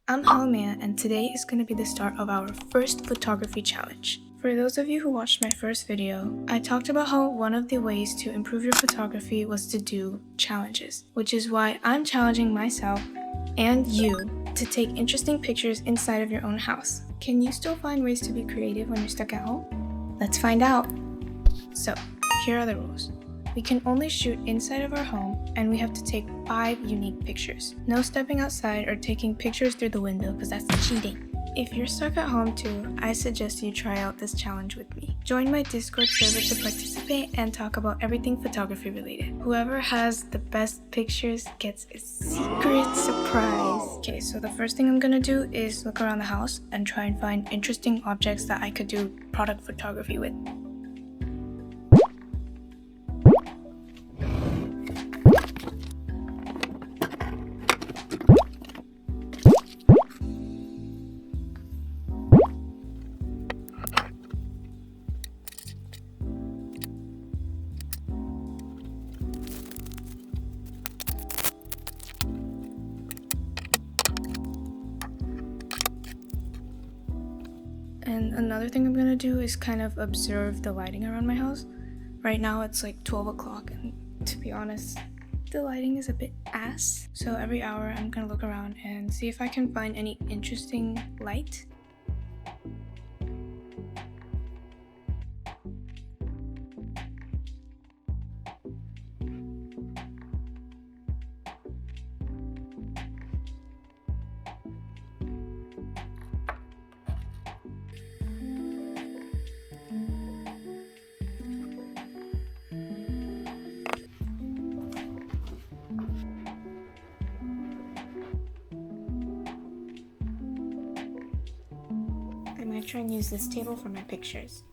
I'm Halmia, and today is going to be the start of our first photography challenge. For those of you who watched my first video, I talked about how one of the ways to improve your photography was to do challenges, which is why I'm challenging myself and you to take interesting pictures inside of your own house. Can you still find ways to be creative when you're stuck at home? Let's find out! So, here are the rules. We can only shoot inside of our home, and we have to take 5 unique pictures. No stepping outside or taking pictures through the window because that's cheating. If you're stuck at home too, I suggest you try out this challenge with me. Join my Discord server to participate and talk about everything photography related. Whoever has the best pictures gets a secret surprise. Okay, so the first thing I'm gonna do is look around the house and try and find interesting objects that I could do product photography with. And another thing I'm gonna do is kind of observe the lighting around my house. Right now it's like 12 o'clock, and to be honest, the lighting is a bit ass. So every hour I'm gonna look around and see if I can find any interesting light. I might try and use this table for my pictures.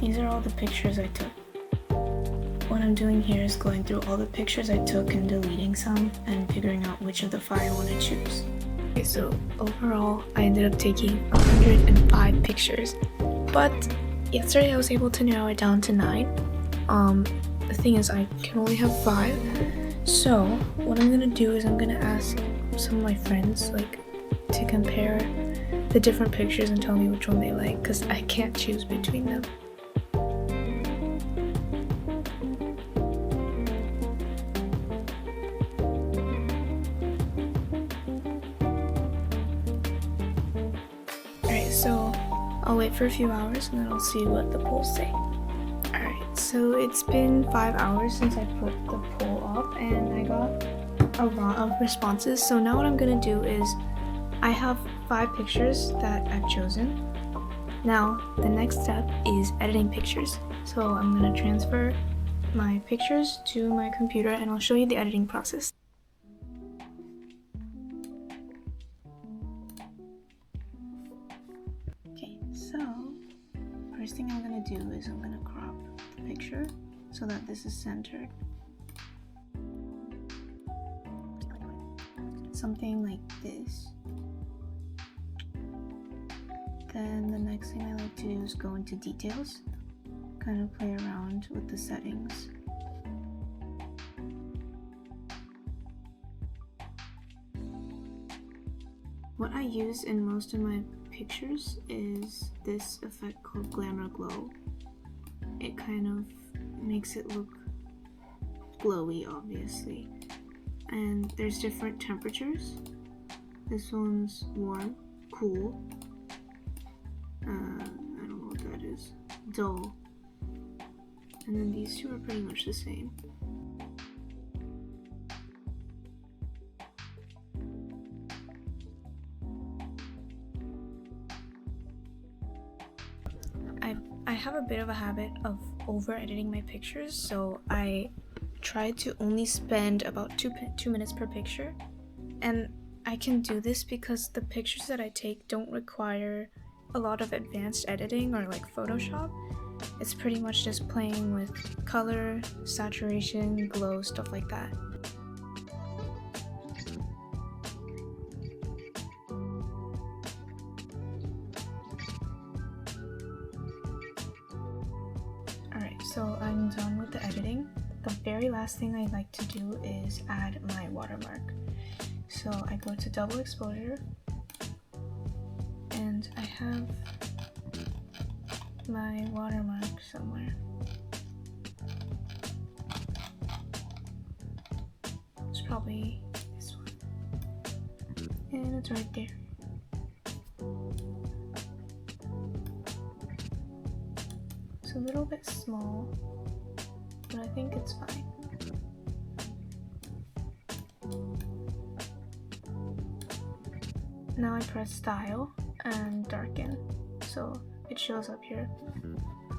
these are all the pictures I took. What I'm doing here is going through all the pictures I took and deleting some and figuring out which of the 5 I want to choose. Okay, so overall I ended up taking 105 pictures, but yesterday I was able to narrow it down to 9. The thing is I can only have 5, so what I'm gonna do is I'm gonna ask some of my friends to compare the different pictures and tell me which one they like, because I can't choose between them. Alright, so I'll wait for a few hours and then I'll see what the polls say. Alright, so it's been 5 hours since I put the poll up and I got a lot of responses. So now what I'm gonna do is I have 5 pictures that I've chosen. Now the next step is editing pictures. So I'm gonna transfer my pictures to my computer and I'll show you the editing process. Okay, so first thing I'm gonna do is I'm gonna crop the picture so that this is centered. Something like this. Then the next thing I like to do is go into details, kind of play around with the settings. What I use in most of my pictures is this effect called Glamour Glow. It kind of makes it look glowy, obviously. And there's different temperatures. This one's warm, cool, I don't know what that is, dull, and then these two are pretty much the same. I have a bit of a habit of over editing my pictures, so I try to only spend about 2 minutes per picture, and I can do this because the pictures that I take don't require a lot of advanced editing or Photoshop. It's pretty much just playing with color, saturation, glow, stuff like that. Alright, so I'm done with the editing. The very last thing I like to do is add my watermark. So I go to double exposure and I have my watermark somewhere. It's probably this one. And it's right there. It's a little bit small, but I think it's fine. Now I press style and darken, so it shows up here.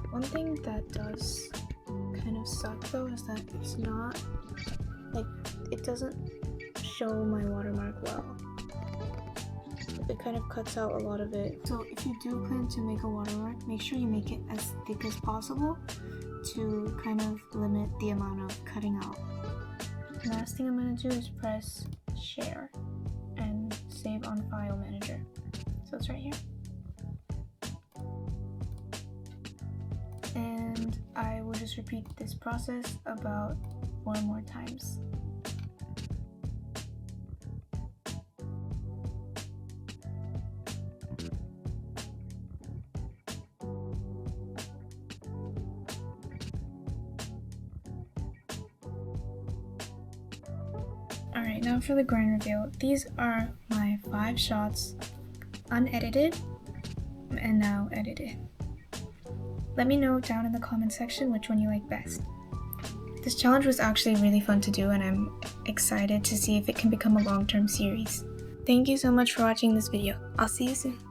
One thing that does kind of suck though is that it's not, it doesn't show my watermark well. It kind of cuts out a lot of it. So if you do plan to make a watermark, make sure you make it as thick as possible to kind of limit the amount of cutting out. Last thing I'm going to do is press share and save on file manager. So it's right here. And I will just repeat this process about 4 more times. Alright, now for the grand reveal. These are my 5 shots, unedited, and now edited. Let me know down in the comment section which one you like best. This challenge was actually really fun to do and I'm excited to see if it can become a long-term series. Thank you so much for watching this video. I'll see you soon.